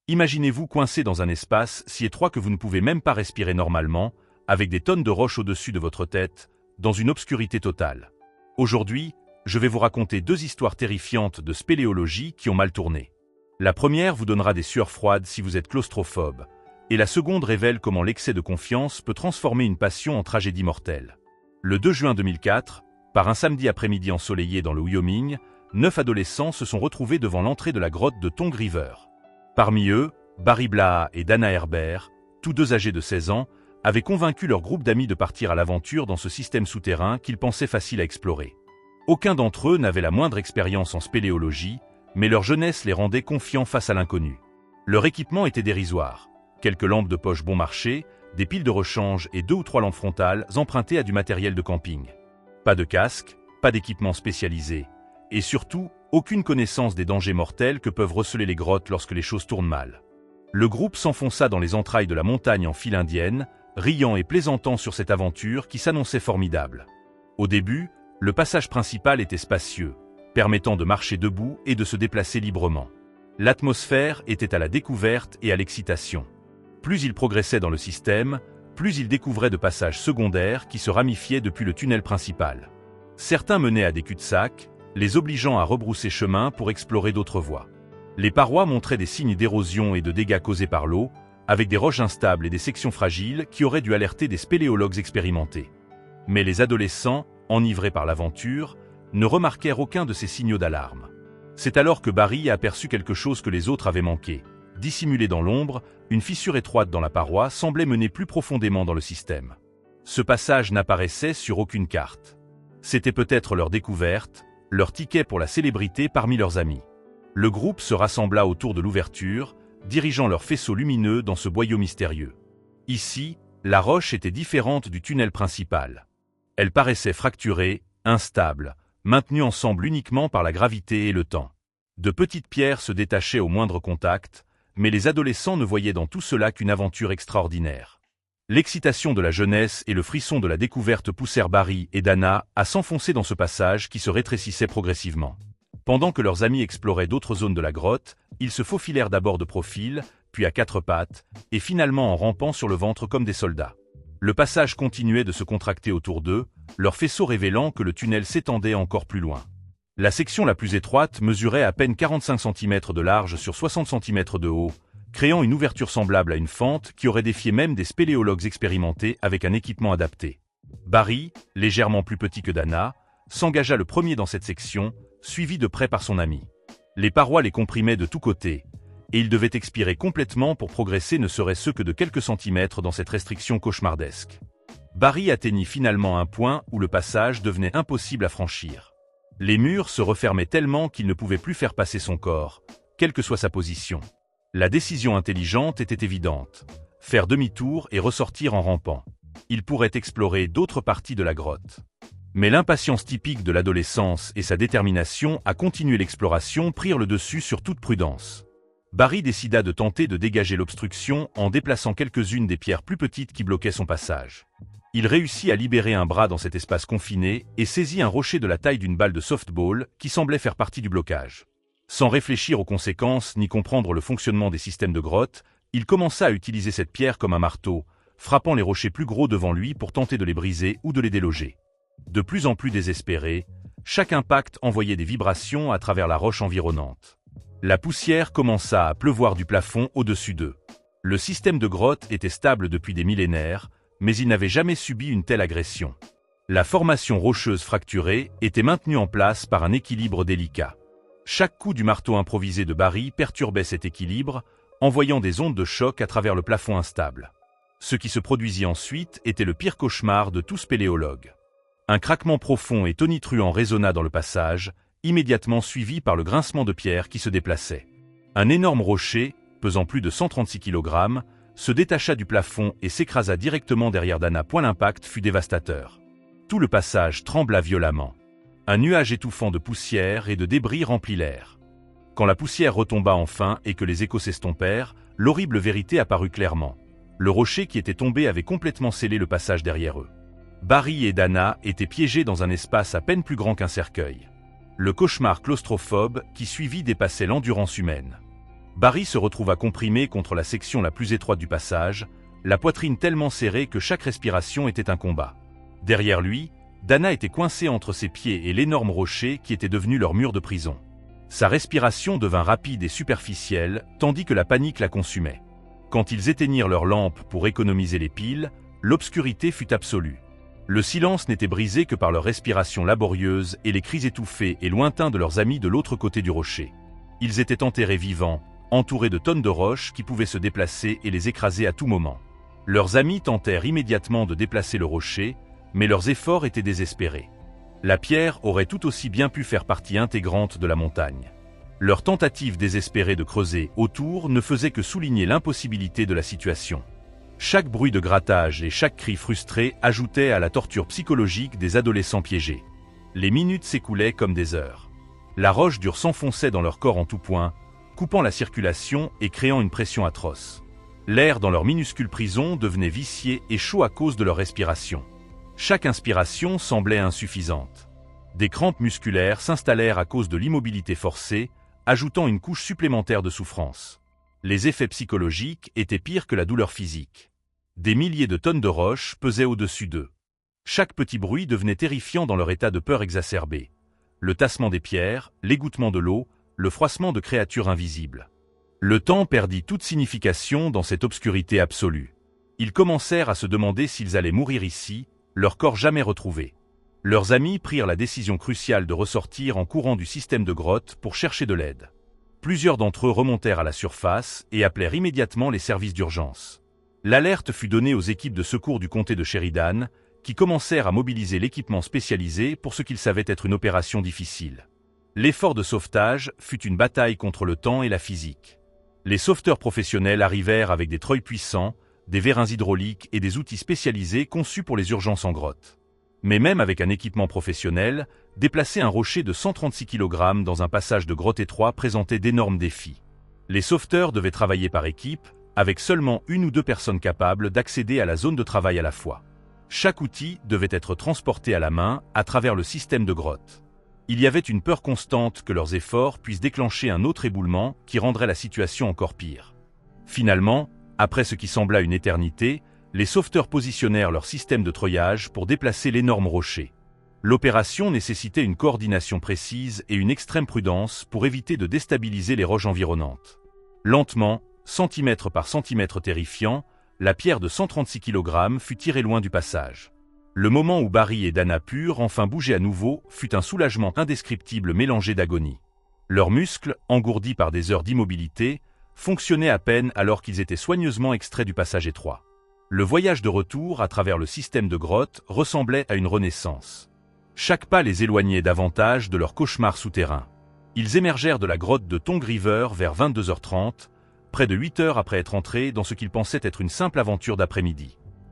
Imaginez-vous coincé dans un espace si étroit que vous ne pouvez même pas respirer normalement, avec des tonnes de roches au-dessus de votre tête, dans une obscurité totale. Aujourd'hui, je vais vous raconter 2 histoires terrifiantes de spéléologie qui ont mal tourné. La première vous donnera des sueurs froides si vous êtes claustrophobe, et la seconde révèle comment l'excès de confiance peut transformer une passion en tragédie mortelle. Le 2 juin 2004, par un samedi après-midi ensoleillé dans le Wyoming, 9 adolescents se sont retrouvés devant l'entrée de la grotte de Tongue River. Parmi eux, Barry Blaha et Dana Herbert, tous 2 âgés de 16 ans, avaient convaincu leur groupe d'amis de partir à l'aventure dans ce système souterrain qu'ils pensaient facile à explorer. Aucun d'entre eux n'avait la moindre expérience en spéléologie, mais leur jeunesse les rendait confiants face à l'inconnu. Leur équipement était dérisoire. Quelques lampes de poche bon marché, des piles de rechange et 2 ou 3 lampes frontales empruntées à du matériel de camping. Pas de casque, pas d'équipement spécialisé, et surtout, aucune connaissance des dangers mortels que peuvent receler les grottes lorsque les choses tournent mal. Le groupe s'enfonça dans les entrailles de la montagne en file indienne, riant et plaisantant sur cette aventure qui s'annonçait formidable. Au début, le passage principal était spacieux, permettant de marcher debout et de se déplacer librement. L'atmosphère était à la découverte et à l'excitation. Plus ils progressaient dans le système, plus ils découvraient de passages secondaires qui se ramifiaient depuis le tunnel principal. Certains menaient à des cul-de-sac, les obligeant à rebrousser chemin pour explorer d'autres voies. Les parois montraient des signes d'érosion et de dégâts causés par l'eau, avec des roches instables et des sections fragiles qui auraient dû alerter des spéléologues expérimentés. Mais les adolescents, enivrés par l'aventure, ne remarquèrent aucun de ces signaux d'alarme. C'est alors que Barry a aperçu quelque chose que les autres avaient manqué. Dissimulée dans l'ombre, une fissure étroite dans la paroi semblait mener plus profondément dans le système. Ce passage n'apparaissait sur aucune carte. C'était peut-être leur découverte, leur ticket pour la célébrité parmi leurs amis. Le groupe se rassembla autour de l'ouverture, dirigeant leur faisceau lumineux dans ce boyau mystérieux. Ici, la roche était différente du tunnel principal. Elle paraissait fracturée, instable, maintenue ensemble uniquement par la gravité et le temps. De petites pierres se détachaient au moindre contact, mais les adolescents ne voyaient dans tout cela qu'une aventure extraordinaire. L'excitation de la jeunesse et le frisson de la découverte poussèrent Barry et Dana à s'enfoncer dans ce passage qui se rétrécissait progressivement. Pendant que leurs amis exploraient d'autres zones de la grotte, ils se faufilèrent d'abord de profil, puis à 4 pattes, et finalement en rampant sur le ventre comme des soldats. Le passage continuait de se contracter autour d'eux, leur faisceau révélant que le tunnel s'étendait encore plus loin. La section la plus étroite mesurait à peine 45 cm de large sur 60 cm de haut, créant une ouverture semblable à une fente qui aurait défié même des spéléologues expérimentés avec un équipement adapté. Barry, légèrement plus petit que Dana, s'engagea le premier dans cette section, suivi de près par son ami. Les parois les comprimaient de tous côtés, et ils devaient expirer complètement pour progresser ne serait-ce que de quelques centimètres dans cette restriction cauchemardesque. Barry atteignit finalement un point où le passage devenait impossible à franchir. Les murs se refermaient tellement qu'il ne pouvait plus faire passer son corps, quelle que soit sa position. La décision intelligente était évidente, faire demi-tour et ressortir en rampant. Il pourrait explorer d'autres parties de la grotte. Mais l'impatience typique de l'adolescence et sa détermination à continuer l'exploration prirent le dessus sur toute prudence. Barry décida de tenter de dégager l'obstruction en déplaçant quelques-unes des pierres plus petites qui bloquaient son passage. Il réussit à libérer un bras dans cet espace confiné et saisit un rocher de la taille d'une balle de softball qui semblait faire partie du blocage. Sans réfléchir aux conséquences ni comprendre le fonctionnement des systèmes de grotte, il commença à utiliser cette pierre comme un marteau, frappant les rochers plus gros devant lui pour tenter de les briser ou de les déloger. De plus en plus désespéré, chaque impact envoyait des vibrations à travers la roche environnante. La poussière commença à pleuvoir du plafond au-dessus d'eux. Le système de grotte était stable depuis des millénaires, mais il n'avait jamais subi une telle agression. La formation rocheuse fracturée était maintenue en place par un équilibre délicat. Chaque coup du marteau improvisé de Barry perturbait cet équilibre, envoyant des ondes de choc à travers le plafond instable. Ce qui se produisit ensuite était le pire cauchemar de tout spéléologue. Un craquement profond et tonitruant résonna dans le passage, immédiatement suivi par le grincement de pierres qui se déplaçaient. Un énorme rocher, pesant plus de 136 kg, se détacha du plafond et s'écrasa directement derrière Dana. L'impact fut dévastateur. Tout le passage trembla violemment. Un nuage étouffant de poussière et de débris remplit l'air. Quand la poussière retomba enfin et que les échos s'estompèrent, l'horrible vérité apparut clairement. Le rocher qui était tombé avait complètement scellé le passage derrière eux. Barry et Dana étaient piégés dans un espace à peine plus grand qu'un cercueil. Le cauchemar claustrophobe qui suivit dépassait l'endurance humaine. Barry se retrouva comprimé contre la section la plus étroite du passage, la poitrine tellement serrée que chaque respiration était un combat. Derrière lui, Dana était coincée entre ses pieds et l'énorme rocher qui était devenu leur mur de prison. Sa respiration devint rapide et superficielle, tandis que la panique la consumait. Quand ils éteignirent leurs lampes pour économiser les piles, l'obscurité fut absolue. Le silence n'était brisé que par leur respiration laborieuse et les cris étouffés et lointains de leurs amis de l'autre côté du rocher. Ils étaient enterrés vivants, entourés de tonnes de roches qui pouvaient se déplacer et les écraser à tout moment. Leurs amis tentèrent immédiatement de déplacer le rocher, mais leurs efforts étaient désespérés. La pierre aurait tout aussi bien pu faire partie intégrante de la montagne. Leur tentative désespérée de creuser autour ne faisait que souligner l'impossibilité de la situation. Chaque bruit de grattage et chaque cri frustré ajoutaient à la torture psychologique des adolescents piégés. Les minutes s'écoulaient comme des heures. La roche dure s'enfonçait dans leur corps en tout point, coupant la circulation et créant une pression atroce. L'air dans leur minuscule prison devenait vicié et chaud à cause de leur respiration. Chaque inspiration semblait insuffisante. Des crampes musculaires s'installèrent à cause de l'immobilité forcée, ajoutant une couche supplémentaire de souffrance. Les effets psychologiques étaient pires que la douleur physique. Des milliers de tonnes de roches pesaient au-dessus d'eux. Chaque petit bruit devenait terrifiant dans leur état de peur exacerbé. Le tassement des pierres, l'égouttement de l'eau, le froissement de créatures invisibles. Le temps perdit toute signification dans cette obscurité absolue. Ils commencèrent à se demander s'ils allaient mourir ici, leur corps jamais retrouvé. Leurs amis prirent la décision cruciale de ressortir en courant du système de grotte pour chercher de l'aide. Plusieurs d'entre eux remontèrent à la surface et appelèrent immédiatement les services d'urgence. L'alerte fut donnée aux équipes de secours du comté de Sheridan, qui commencèrent à mobiliser l'équipement spécialisé pour ce qu'ils savaient être une opération difficile. L'effort de sauvetage fut une bataille contre le temps et la physique. Les sauveteurs professionnels arrivèrent avec des treuils puissants, des vérins hydrauliques et des outils spécialisés conçus pour les urgences en grotte. Mais même avec un équipement professionnel, déplacer un rocher de 136 kg dans un passage de grotte étroit présentait d'énormes défis. Les sauveteurs devaient travailler par équipe, avec seulement une ou deux personnes capables d'accéder à la zone de travail à la fois. Chaque outil devait être transporté à la main à travers le système de grotte. Il y avait une peur constante que leurs efforts puissent déclencher un autre éboulement qui rendrait la situation encore pire. Finalement, après ce qui sembla une éternité, les sauveteurs positionnèrent leur système de treuillage pour déplacer l'énorme rocher. L'opération nécessitait une coordination précise et une extrême prudence pour éviter de déstabiliser les roches environnantes. Lentement, centimètre par centimètre terrifiant, la pierre de 136 kg fut tirée loin du passage. Le moment où Barry et Dana purent enfin bouger à nouveau fut un soulagement indescriptible mélangé d'agonie. Leurs muscles, engourdis par des heures d'immobilité, fonctionnaient à peine alors qu'ils étaient soigneusement extraits du passage étroit. Le voyage de retour à travers le système de grotte ressemblait à une renaissance. Chaque pas les éloignait davantage de leur cauchemar souterrain. Ils émergèrent de la grotte de Tongue River vers 22h30, près de 8 heures après être entrés dans ce qu'ils pensaient être une simple aventure d'après-midi.